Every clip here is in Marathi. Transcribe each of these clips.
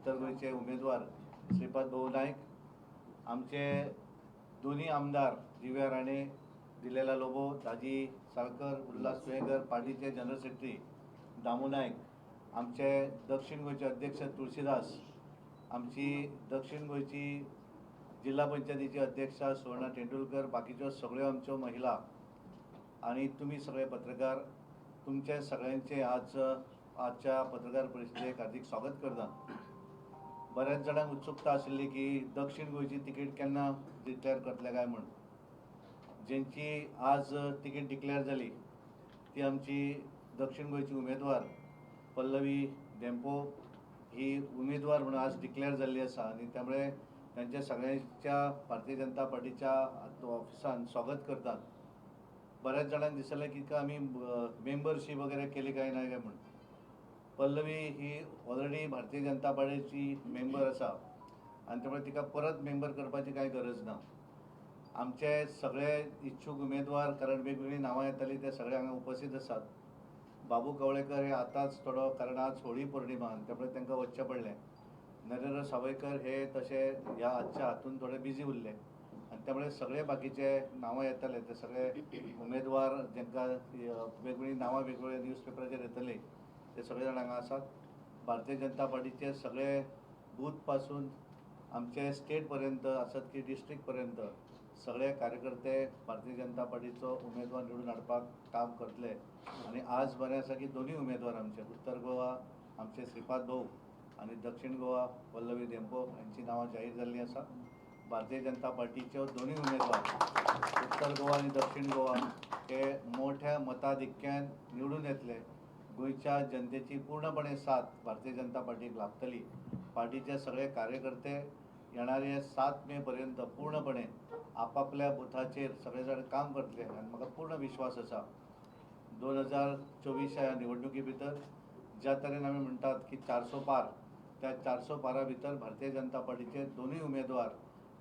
उत्तर गोयचे उमेदवार श्रीपाद भाऊ नाईक, आमचे दोन्ही आमदार दिव्या राणे, दिलेला लोबो, दाजी साळकर, उल्हास वेंगर, पार्टीचे जनरल सेक्रेटरी दामू नाईक, आमचे दक्षिण गोयचे अध्यक्ष तुळशीदास, आमची दक्षिण गोयची जिल्हा पंचायतीची अध्यक्षा सुवर्णा तेंडुलकर, बाकीच्यो सगळ्यो आमच्यो महिला आणि तुम्ही सगळे पत्रकार, तुमचे सगळ्यांचे आजच्या पत्रकार परिषदेक हार्दिक स्वागत करता. बऱ्याच जाणांक उत्सुकता आशिल्ली की दक्षिण गोयची तिकीट केन्ना डिक्लेअर करतले काय म्हण. ज्यांची आज तिकीट डिक्लेअर जाली ती आमची दक्षिण गोयची उमेदवार पल्लवी डेंपो ही उमेदवार म्हणून आज डिक्लेअर जाल्ली आसा आणि त्यामुळे त्यांच्या सगळ्यांच्या भारतीय जनता पार्टीच्या ऑफिसान स्वागत करतात. बऱ्याच जाणांक दिसलें की आम्ही मेंबरशीप वगैरे केली काय नाही काय म्हणून. पल्लवी ही ऑलरेडी भारतीय जनता पार्टीची मेंबर आसा आणि त्यामुळे तिका परत मेंबर करपाची काय गरज ना. आमचे सगळे इच्छुक उमेदवार, कारण वेगवेगळी नावां येताली ते सगळे हांगा उपस्थित आसात. बाबू कवळेकर हे आताच थोडो, कारण आज होळी पौर्णिमा त्यामुळे तांकां वचचें पडलें. नरेंद्र सावयकर हे तसे ह्या आजच्या हातून थोडे बिजी उरले आणि त्यामुळे सगळे बाकीचे नावां येताले ते सगळे उमेदवार जांकां वेगवेगळी नावां वेगवेगळ्या न्यूजपेपराचेर येतली ते सगळे जाण हांगा आसात. भारतीय जनता पार्टीचे सगळे बूथ पासून आमचे स्टेट पर्यंत आसात की डिस्ट्रिक्ट पर्यंत सगळे कार्यकर्ते भारतीय जनता पार्टीचो उमेदवार निवडून हाडपाक काम करतले. आणि आज बरें आसा की दोन्ही उमेदवार आमचे उत्तर गोवा आमचे श्रीपाद भाऊ आणि दक्षिण गोवा पल्लवी डेंपो यांची नावां जाहीर जाल्लीं आसा. भारतीय जनता पार्टीचे दोन्ही उमेदवार उत्तर गोवा आणि दक्षिण गोवा हे मोठ्या मताधिक्यान निवडून येतले. गोयच्या जनतेची पूर्णपणे साथ भारतीय जनता पार्टीक लाभतली. पार्टीचे सगळे कार्यकर्ते येणारे 7 मे पर्यंत पूर्णपणे आपापल्या बुथाचेर सगळे जाण काम करतले आणि म्हाका पूर्ण विश्वास आसा 2024 ह्या निवडणुकी भितर ज्या तरेन आमी म्हणटात की 400 पार, त्या 400 पारा भितर भारतीय जनता पार्टीचे दोन्ही उमेदवार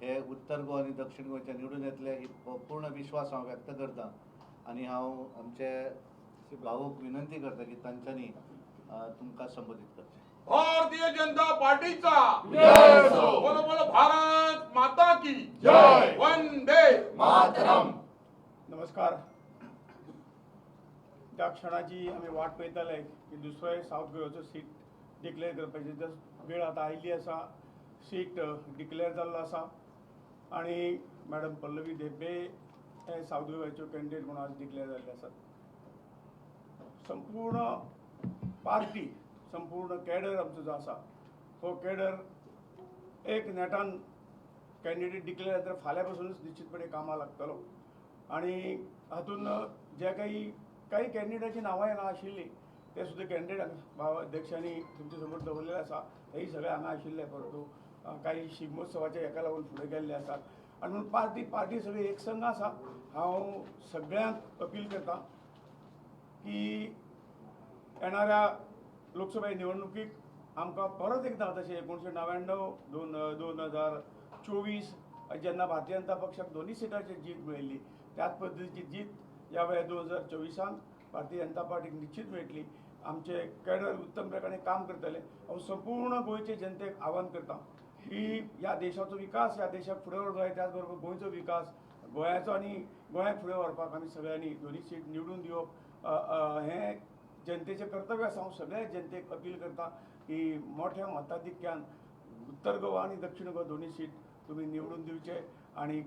हे उत्तर गोवा आणि दक्षिण गोंयचे निवडून येतले ही पूर्ण विश्वास हांव व्यक्त करता. आणि हांव आमचे भाऊक विनंती करता की तांच्यांनी तुमकां संबोधित करचें. भारतीय जनता पार्टीचा जय हो. बोलो बोलो भारत माता की जय. वंदे मातरम. नमस्कार. त्या क्षणाची आम्ही वाट पळयताले की दुसरे साऊथ गोव्याचो सीट डिक्लेअर करपाची वेळ आता आयिल्ली आसा. सीट डिक्लेअर जाल्लो आसा आणि मॅडम पल्लवी डेंपे हे साऊथ गोव्याच्यो कॅन्डिडेट म्हणून आज डिक्लेअर जाल्ले आसात. संपूर्ण पार्टी, संपूर्ण कॅडर आमचो जो आसा तो कॅडर एक नेटान कॅन्डिडेट डिक्लेअर जाल्यार फाल्यां पासूनच निश्चितपणे कामां लागतलो. आणि हातून जे काही कॅन्डिडेटाची नांवां हांगा आशिल्लीं ते सुद्दां कॅन्डिडेट भाव अध्यक्षांनी तुमचे समोर दवरलेले आसा. हेय सगळे हांगा आशिल्ले, परंतु काही शिगमोत्सवाचे हेका लागून फुडें गेल्ले आसात. आनी म्हणून पार्टी सगळी एकसंघ आसा. हांव सगळ्यांक अपील करता की येणाऱ्या लोकसभा निवडणुकीक आमकां परत एकदां तशें 1999, 2024 जेन्ना भारतीय जनता पक्षाक दोन्ही सिटाचेर जीत मेळिल्ली त्याच पद्दतीची जीत ह्या वेळार 2024 भारतीय जनता पार्टीक निश्चित मेळटली. आमचे कॅडर उत्तम प्रकारे काम करतले. हांव संपूर्ण गोंयचे जनतेक आवाहन करता की ह्या देशाचो विकास, ह्या देशाक फुडें व्हरचो जाय, त्याच बरोबर गोंयचो विकास, गोंयाचो आनी गोंयाक फुडें व्हरपाक आमी सगळ्यांनी दोन्ही सीट निवडून दिवप हें जनतेचें कर्तव्य आसा. हांव सगळ्या जनतेक अपील करता की मोठ्या मताधिक्यान उत्तर गोवा आणि दक्षिण गोवा दोन्ही सीट तुम्ही निवडून दिवचे. आणि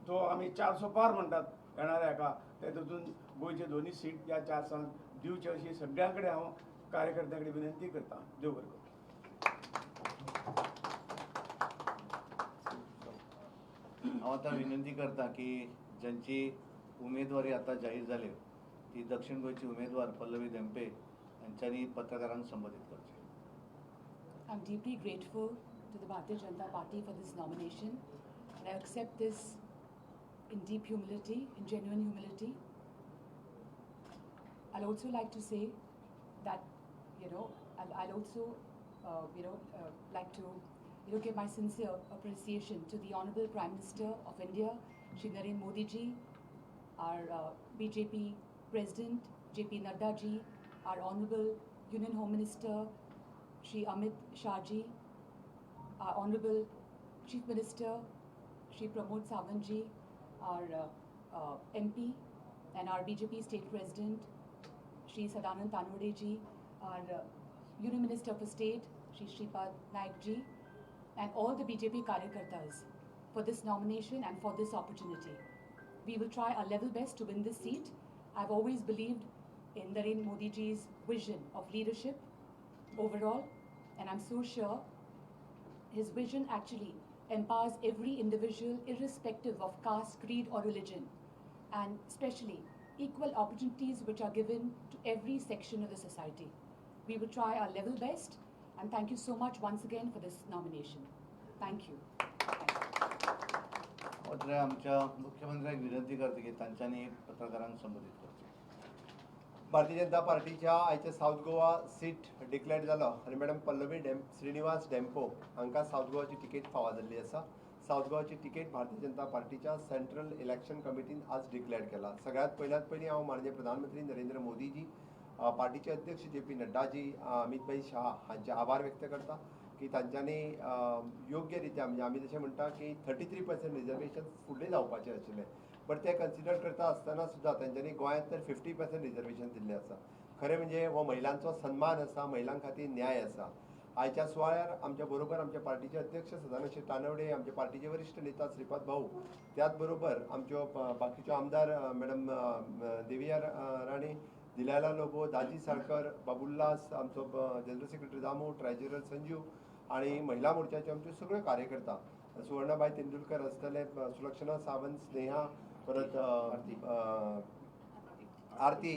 जो आमी 400 पार म्हणटात येणाऱ्या हाका तेतून गोंयचे दोन्ही सीट या 400 दिवचे अशी सगळ्यां कडेन हांव कार्यकर्त्यां कडेन विनंती करता. देव बरें करूं. हांव आतां विनंती करता की ज्यांची उमेदवारी आता जाहीर जाली ती दक्षिण गोंयची उमेदवार पल्लवी डेंपे यांच्यांनी पत्रकारांक संबोधित करचें. I'm deeply grateful to the Bharatiya Janata Party for this nomination, and I accept this in deep humility, in genuine humility. I'll also like to say that, I'll also, like to, give my sincere appreciation to the Honorable Prime Minister of India, Shri Narendra Modi ji, our BJP President, JP Nadda ji, our Honorable Union Home Minister, Shri Amit Shahji, our Honorable Chief Minister, Shri Pramod Sawantji, our MP, and our BJP State President, Shri Sadanand Tanode ji, our Union Minister for State, Shri Shripad Naik ji, and all the BJP Karyakartas for this nomination and for this opportunity. We will try our level best to win this seat. I've always believed in Narendra Modi ji's vision of leadership overall, and I'm so sure his vision actually empowers every individual irrespective of caste, creed or religion, and especially equal opportunities which are given to every section of the society. We will try our level best, and thank you so much once again for this nomination. Thank you. मात्र आमच्या मुख्यमंत्र्यांक विनंती करता की तांच्यांनी पत्रकारांक संबोधित करचें. भारतीय जनता पार्टीच्या आयचे साऊथ गोवा सीट डिक्लेअर जालो आनी मॅडम पल्लवी श्रीनिवास डेम्पो हांकां साऊथ गोवाची तिकेट फावो जाल्ली आसा. साऊथ गोवाची तिकेट भारतीय जनता पार्टीच्या सेंट्रल इलेक्शन कमिटीन आज डिक्लेअर केला. सगळ्यात पयलीं हांव माननीय प्रधानमंत्री नरेंद्र मोदीजी, पार्टीचे अध्यक्ष JP नड्डाजी, अमित शाह हांचे आभार व्यक्त करता की तांच्यांनी योग्य रित्या म्हणजे आमी जशें म्हणटा की 33% रिजर्वेशन फुडले जावपाचें आशिल्लें, बट ते कन्सिडर करता आसतना सुद्दां तांच्यांनी गोंयांत तर 50% रिजर्वेशन दिल्लें आसा. खरें म्हणजे हो महिलांचो सन्मान आसा, महिलां खातीर न्याय आसा. आयच्या सुवाळ्यार आमच्या बरोबर आमचे पार्टीचे अध्यक्ष सदानंद तानवडे, आमचे पार्टीचे वरिश्ठ नेता श्रीपाद भाऊ, त्याच बरोबर आमच्यो बाकीच्यो आमदार मॅडम देविया राणी, दिलाला लोबो, दाजी साळकर, बाबुल्लास, आमचो general secretary Damu, treasurer Sanju आणि महिला मोर्चाचे आमच्यो सगळ्यो कार्यकर्ता, सुवर्णाबाई तेंडुलकर आसतले, सुलक्षणा सावंत, स्नेहा, परत आरती,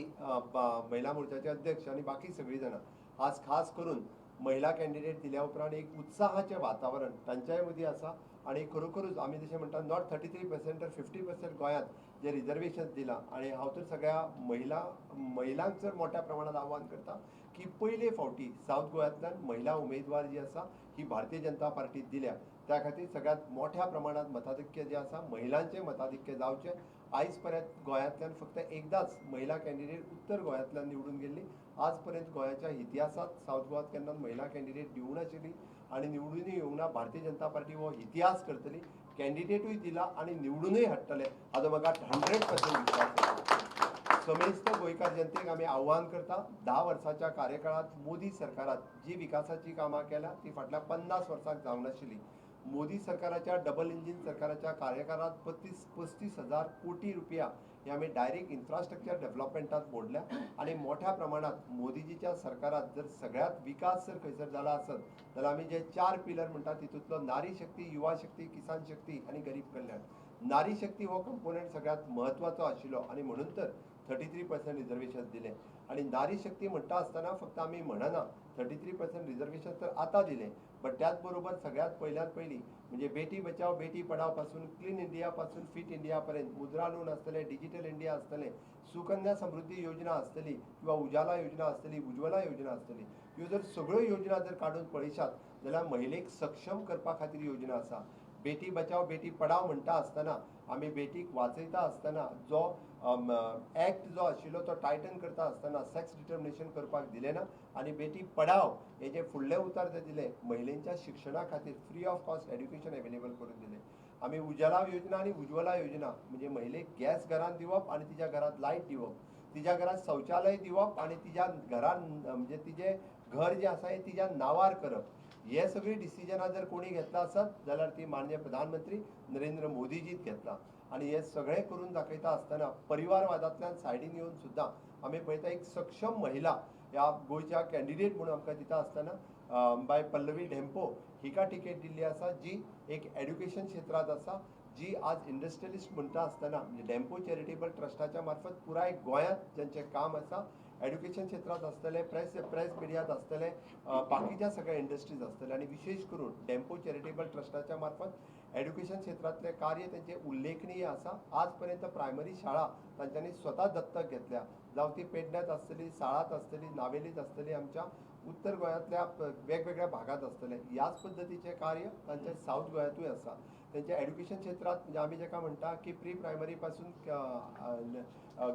महिला मोर्चाचे अध्यक्ष आणि बाकी सगळीं जाणां आज खास करून महिला कॅन्डिडेट दिल्या उपरांत एक उत्साहाचें वातावरण तांच्याय मदीं आसा. आणि खरोखरूच आमी जशें म्हणटा नॉट 33% तर 50% गोंयांत जे रिजर्वेशन दिलां. आणि हांव तर सगळ्या महिलांक जर मोठ्या प्रमाणात आव्हान करता की पयले फावटी साऊथ गोंयांतल्यान महिला उमेदवार जी आसा ही भारतीय जनता पार्टीत दिल्या. त्या खातीर सगळ्यात मोठ्या प्रमाणात मताधिक्य जे आसा महिलांचें मताधिक्य जावचें. आयज पर्यंत गोंयांतल्यान फक्त एकदाच महिला कॅन्डिडेट उत्तर गोंयांतल्यान निवडून गेल्ली. आज पर्यंत गोंयाच्या इतिहासात साऊथ गोंयांत केन्ना महिला कॅन्डिडेट दिवूं नाशिल्ली आणि निवडूनय येवंक ना. भारतीय जनता पार्टी हो इतिहास करतली. कॅन्डिडेटूय दिला आणि निवडूनय हाडटले हाचो म्हाका 100% विश्वास आसा. समेस्त गोंयकार जनतेक आमी आव्हान करता, 10 वर्साच्या कार्यकाळात मोदी सरकारात जी विकासाची कामां केल्या ती फाटल्या 50 वर्सांक जावंक नाशिल्ली. मोदी सरकाराच्या डबल इंजिन सरकाराच्या कार्यकाळात 35,000 कोटी रुपया हे आमी डायरेक्ट इन्फ्रास्ट्रक्चर डेव्हलपमेंटात मोडल्या. आणि मोठ्या प्रमाणात मोदीजीच्या सरकारात जर सगळ्यात विकास जर खंयसर जाला आसत जाल्यार आमी जे 4 पिलर म्हणटा तितूंतलो नारी शक्ती, युवा शक्ती, किसान शक्ती आणि गरीब कल्याण. नारी शक्ती हो कंपोनंट सगळ्यात म्हत्वाचो आशिल्लो आणि म्हणून तर 33% रिजर्वेशन दिले. आणि नारी शक्ती म्हणटा आसतना फक्त आमी म्हणना 33% रिजर्वेशन तर आतां दिले, बट त्याच बरोबर सगळ्यात पयली म्हणजे बेटी बचाव बेटी पढाव पासून क्लीन इंडिया पासून फिट इंडिया पर्यंत मुद्रा लोन आसतले, डिजिटल इंडिया आसतले, सुकन्या समृद्धी योजना आसतली किंवा उजाला योजना आसतली, उज्ज्वला योजना आसतली, ह्यो जर सगळ्यो योजना जर काडून पळयशात जाल्यार महिलेक सक्षम करपा खातीर योजना आसा. बेटी बचाव बेटी पढाव म्हणटा आसतना आमी बेटीक वाचयता आसतना जो ॲक्ट जो आशिल्लो तो टायटन करता आसतना सेक्स डिटर्मिनेशन करपाक दिलें ना. आणि बेटी पढाव हे जे फुडले उतार जे दिले महिलांच्या शिक्षणा खातीर free of cost education available करून दिले. आमी उजाला योजना आणि उज्ज्वला योजना म्हणजे महिलेक गॅस घरांत दिवप आणि तिच्या घरात लायट दिवप, तिच्या घरात शौचालय दिवप आणि तिच्या घरान म्हणजे तिचे घर जे आसा हे तिच्या नांवार करप. हे सगळी डिसिजनां जर कोणी घेतला आसत जाल्यार ती माननीय प्रधानमंत्री नरेंद्र मोदीजीत घेतला. आणि हे सगळें करून दाखयता आसतना परिवारवादांतल्यान सायडीन येवन सुद्दां आमी पळयता एक सक्षम महिला ह्या गोंयच्या कॅन्डिडेट म्हणून आमकां दिता आसतना बाय पल्लवी डेम्पो हिका टिकेट दिल्ली आसा जी एक एड्युकेशन क्षेत्रांत आसा, जी आज इंडस्ट्रियलिस्ट म्हणटा आसतना म्हणजे डेम्पो चॅरिटेबल ट्रस्टाच्या मार्फत पुराय गोंयांत जेंचें काम आसा एड्युकेशन क्षेत्रांत आसतले, प्रेस मिडियांत आसतले, बाकीच्या सगळ्या इंडस्ट्रीज आसतले. आणि विशेष करून डेम्पो चॅरिटेबल ट्रस्टाच्या मार्फत एड्युकेशन क्षेत्रांतले कार्य तेंचे उल्लेखनीय आसा. आज पर्यंत प्रायमरी शाळा तांच्यांनी स्वता दत्तक घेतल्या, जावं ती पेडण्यात आसतली, साळात आसतली, नावेलीत आसतली, आमच्या उत्तर गोंयांतल्या वेगवेगळ्या भागात आसतले. ह्याच पद्दतीचे कार्य तांचे साऊथ गोंयांतूय आसा. तेंच्या एड्युकेशन क्षेत्रांत म्हणजे आमी जेका म्हणटा की प्री प्रायमरी पासून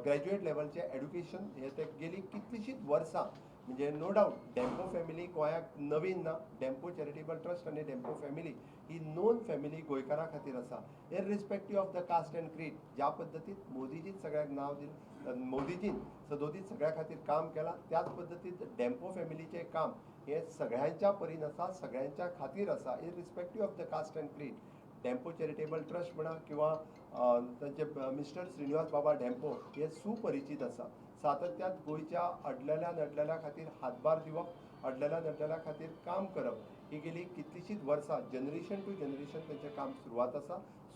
ग्रॅज्युएट लेवलचे एड्युकेशन हे ते गेली कितलीशींच वर्सां म्हणजे नो डाऊट डेम्पो फॅमिली गोंयाक नवीन ना. डेम्पो चॅरिटेबल ट्रस्ट आनी डेम्पो फॅमिली ही नोन फॅमिली गोंयकारां खातीर आसा, इररिस्पेक्टीव ऑफ द कास्ट एंड क्रीड. ज्या पद्दतीन मोदीजीन सगळ्यांक नांव दिलें, मोदीजीन सदोदीत सगळ्या खातीर काम केलां, त्याच पद्दतीन डेम्पो फॅमिलीचें काम हे सगळ्यांच्या परीन आसा, सगळ्यांच्या खातीर आसा, इररिस्पेक्टीव ऑफ द कास्ट एंड क्रीड. डेम्पो चॅरिटेबल ट्रस्ट म्हणा किंवा तांचे मिस्टर श्रीनिवास बाबा डेम्पो हे सुपरिचीत आसा. सातत्यान गोंयच्या अडलेल्या नडलेल्या खातीर हातभार दिवप, अडलेल्या नडलेल्या खातीर काम करप, ही गेली कितलीशींच वर्सां जनरेशन टू जनरेशन तेंचें काम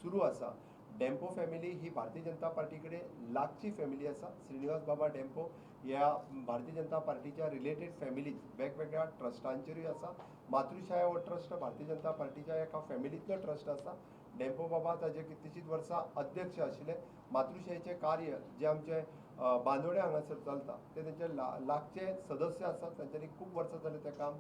सुरू आसा. डेम्पो फॅमिली ही भारतीय जनता पार्टी कडेन लागची फॅमिली आसा. श्रीनिवास बाबा डेम्पो ह्या भारतीय जनता पार्टीच्या रिलेटेड फॅमिलीज वेगवेगळ्या ट्रस्टांचेरूय आसा. मातृछाया हो ट्रस्ट भारतीय जनता पार्टीच्या एका फॅमिलींतलो ट्रस्ट आसा. डेम्पो बाबा ताजे कितलीशींच वर्सां अध्यक्ष आशिल्ले. मातृछायेचें कार्य जे आमचे बांदोड्या हांगासर चलता ते तेंचे लागचे सदस्य आसात. तांच्यांनी खूब वर्सां जालें तें काम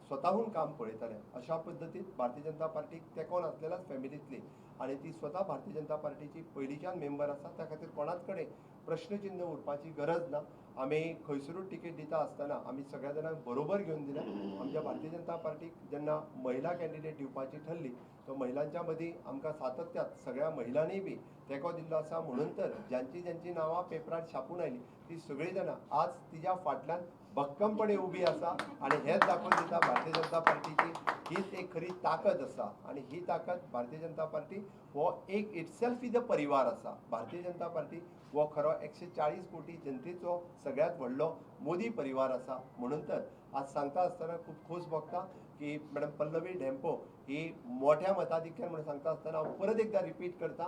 स्वताहून काम पळयताले. अशा पद्दतीन भारतीय जनता पार्टीक तेंको नासलेल्याच फॅमिलींतली आनी ती स्वता भारतीय जनता पार्टीची पयलींच्यान मेंबर आसा. त्या खातीर कोणाच कडेन प्रश्नचिन्ह उरपाची गरज ना. आमी खंयसरूच टिकेट दिता आसतना आमी सगळ्या जाणांक बरोबर घेवन दिल्या. आमच्या भारतीय जनता पार्टीक जेन्ना महिला कॅन्डिडेट दिवपाची ठरली तो महिलांच्या मदीं आमकां सातत्यात सगळ्या महिलांनी बी तेंको दिल्लो आसा. म्हणून तर ज्यांची नांवां पेपरार छापून आयलीं ती सगळीं जाणां आज तिच्या फाटल्यान भक्कमपणे उबी आसा आनी हेच दाखोवन दिता भारतीय जनता पार्टीची हीच एक खरी ताकद आसा. आनी ही ताकद भारतीय जनता पार्टी हो एक इटसेल्फ इज अ परिवार आसा. भारतीय जनता पार्टी हो खरो 140 कोटी जनतेचो सगळ्यात व्हडलो मोदी परिवार आसा. म्हणून तर आज सांगता आसतना खूब खोस भोगता की मॅडम पल्लवी डेम्पो ही मोठ्या मताधिक्यान म्हणून सांगता आसतना हांव परत एकदा रिपीट करता,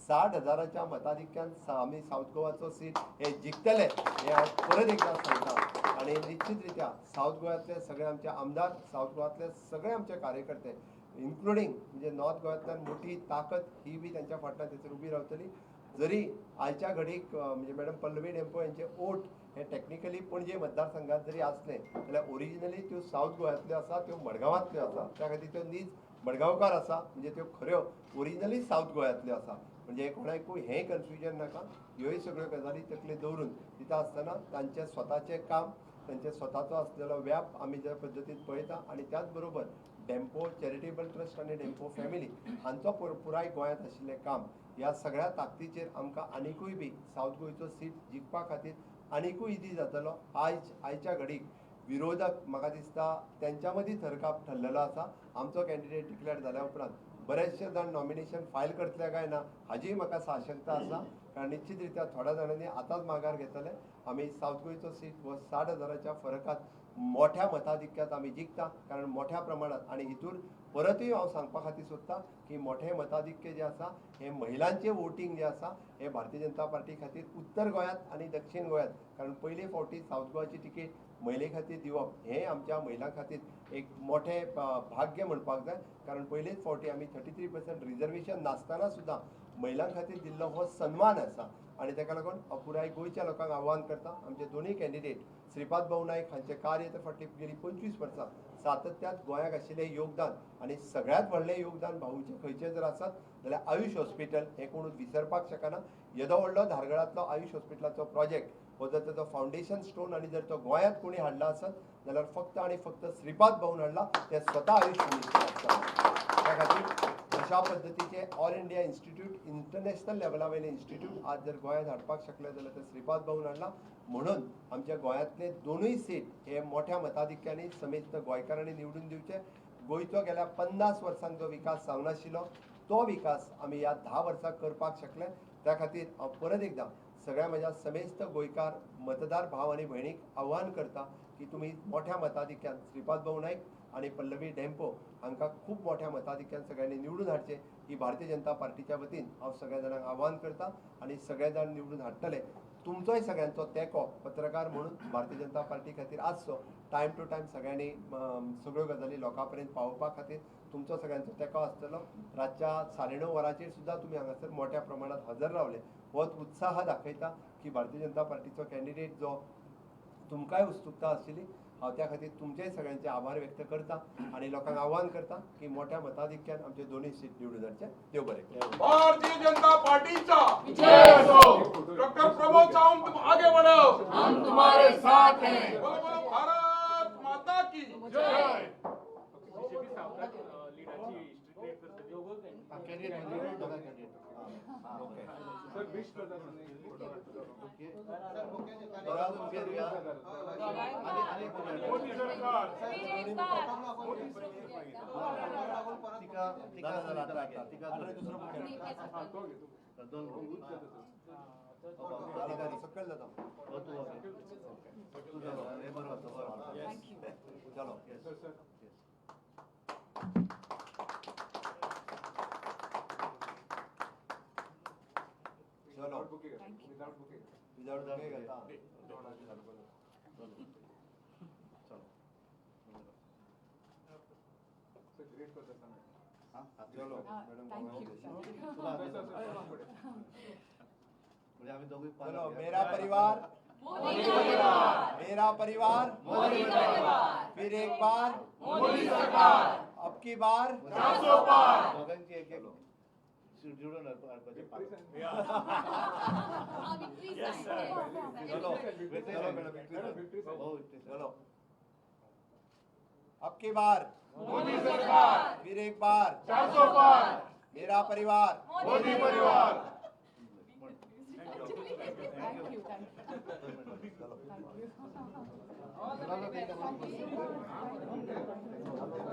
60,000च्या मताधिक्यान आमी साऊथ गोवाचो सीट हे जिखतले हे हांव परत एकदा सांगता. आनी निश्चित रित्या साऊथ गोव्यातले सगळे आमचे आमदार, साऊथ गोव्यातले सगळे आमचे कार्यकर्ते इन्क्लुडींग म्हणजे नॉर्थ गोव्यातल्यान मोठी ताकद ही बी त्यांच्या फाटल्यान थंयसर उबी रावतली. जरी आयच्या घडीक म्हणजे मॅडम पल्लवी डेम्पो यांचे ओट हे टेक्निकली पणजे मतदारसंघात जरी असले जाल्यार ओरिजिनली त्यो साऊथ गोव्यातल्यो आसा, त्यो मडगांवांतल्यो आसा. त्या खातीर त्यो नीज मडगांवकार आसा, म्हणजे त्यो खऱ्यो ओरिजिनली साऊथ गोव्यातल्यो आसा. म्हणजे कोणाकूय हें कन्फ्युजन नाका. ह्योय सगळ्यो गजाली तकले दवरून दिता आसतना तांचें स्वताचें काम, तांचे स्वताचो आसलेलो व्याप आमी ज्या पद्दतीन पळयता. आनी त्याच बरोबर डेम्पो चॅरिटेबल ट्रस्ट आनी डेम्पो फॅमिली हांचो पुराय गोंयांत आशिल्लें काम ह्या सगळ्या ताकदीचेर आमकां आनिकूय बी साऊथ गोंयचो सीट जिखपा खातीर आनिकूय इजी जातलो. आयच्या घडीक विरोधक म्हाका दिसता तेंच्या मदीं थरकाप ठरलेलो आसा. आमचो कॅन्डिडेट डिक्लेअर जाल्या उपरांत बरेचशे जाण नॉमिनेशन फायल करतले काय ना हाजीय म्हाका साशंकता आसा. कारण निश्चित रित्या थोड्या जाणांनी आतांच माघार घेतले. आमी साऊथ गोंयचो सीट हो 60,000च्या फरकात मोठ्या मताधिक्यात आमी जिखता. कारण मोठ्या प्रमाणात आनी हितून परतूय हांव सांगपा खातीर सोदता की मोठे मताधिक्य जे आसा हे महिलांचे वोटींग जे आसा हे भारतीय जनता पार्टी खातीर उत्तर गोंयांत आनी दक्षिण गोंयांत, कारण पयले फावटी साऊथ गोवाची तिकेट महिले खातीर दिवप हे आमच्या महिलां खातीर एक मोठे भाग्य म्हणपाक जाय. कारण पयलेच फावटी आमी 33% रिजर्वेशन नासतना सुद्दां महिलां खातीर दिल्लो हो सन्मान आसा. आनी ताका लागून पुराय गोंयच्या लोकांक आव्हान करता, आमचे दोनूय कॅन्डिडेट श्रीपाद भाऊ नायक हांचे कार्य तर फाटली गेली 25 वर्सां सातत्यात गोंयाक आशिल्लें योगदान आनी सगळ्यात व्हडलें योगदान भाऊचें खंयचें जर आसत जाल्यार आयुष हॉस्पिटल हें कोणूच विसरपाक शकना. येदो व्हडलो धारगळांतलो आयुष हॉस्पिटलाचो प्रोजेक्ट हो जर ताचो फावंडेशन स्टोन आनी जर तो गोंयांत कोणी हाडला आसत जाल्यार फक्त आनी फक्त श्रीपाद भाऊन हाडला. ते स्वता आयुष मिनिस्टर आसता. त्या खातीर अशा पद्दतीचे ऑल इंडिया इन्स्टिट्यूट इंटरनॅशनल लेवला वयले इन्स्टिट्यूट आज जर गोंयांत हाडपाक शकले जाल्यार ते श्रीपाद भाऊन हाडला. म्हणून आमच्या गोंयांतले दोनूय सीट हे मोठ्या मताधिक्यांनी समेस्त गोंयकारांनी निवडून दिवचे. गोंयचो गेल्या 50 वर्सांक जो विकास जावनाशिल्लो तो विकास आमी ह्या 10 वर्सांक करपाक शकले. त्या खातीर हांव परत एकदा सगळ्या म्हज्या समेस्त गोंयकार मतदार भाव आनी भयणीक आव्हान करता की तुमी मोठ्या मताधिक्यान श्रीपाद भाऊ नायक आनी पल्लवी डेम्पो हांकां खूब मोठ्या मताधिक्यान सगळ्यांनी निवडून हाडचे ही भारतीय जनता पार्टीच्या वतीन हांव सगळ्या जाणांक आव्हान करता. आनी सगळे जाण निवडून हाडटले. तुमचोय सगळ्यांचो तेंको पत्रकार म्हणून भारतीय जनता पार्टी खातीर आसचो. टायम टू टायम सगळ्यांनी सगळ्यो गजाली लोकां पर्यंत पावोवपा खातीर तुमचो सगळ्यांचो तेंको आसतलो. रातच्या 9:30 वरांचेर सुद्दां तुमी हांगासर मोठ्या प्रमाणात हजर रावले होच उत्साह दाखयता की भारतीय जनता पार्टीचो कॅन्डिडेट जो तुमकांय उत्सुकता आशिल्ली हांव त्या खातीर तुमचेय सगळ्यांचे आभार व्यक्त करता आनी लोकांक आव्हान करता की मोठ्या मताधिक्यान आमचे दोनूय सीट निवडून हाडचे. देव बरें. भारतीय जनता पार्टीचा विजय असो. डॉक्टर प्रमोद सावंत तुम आगे बढ़ो, हम तुम्हारे साथ हैं. बोलो बोलो भारत बीजेपी सावकाश लीडाची हिस्ट्री क्रिएट करते ओके सर बीच ओके सकल जाता Thank you. चलो चलो Thank you. विदाउट बुके करता चलो मॅडम Thank you. म्हणजे आम्ही दोघी चलो मेरा परिवार मोदी का परिवार, मेरा परिवार मोदी का परिवार, फिर एक बार मोदी सरकार, अब की बार दोघांची एक एक जुळून victory चलो sign. चलो मैडम हो चलो अब की बार मोदी सरकार फिर एक बार 400 पार मेरा परिवार मोदी परिवार Thank you. Thank you. चलो Thank you.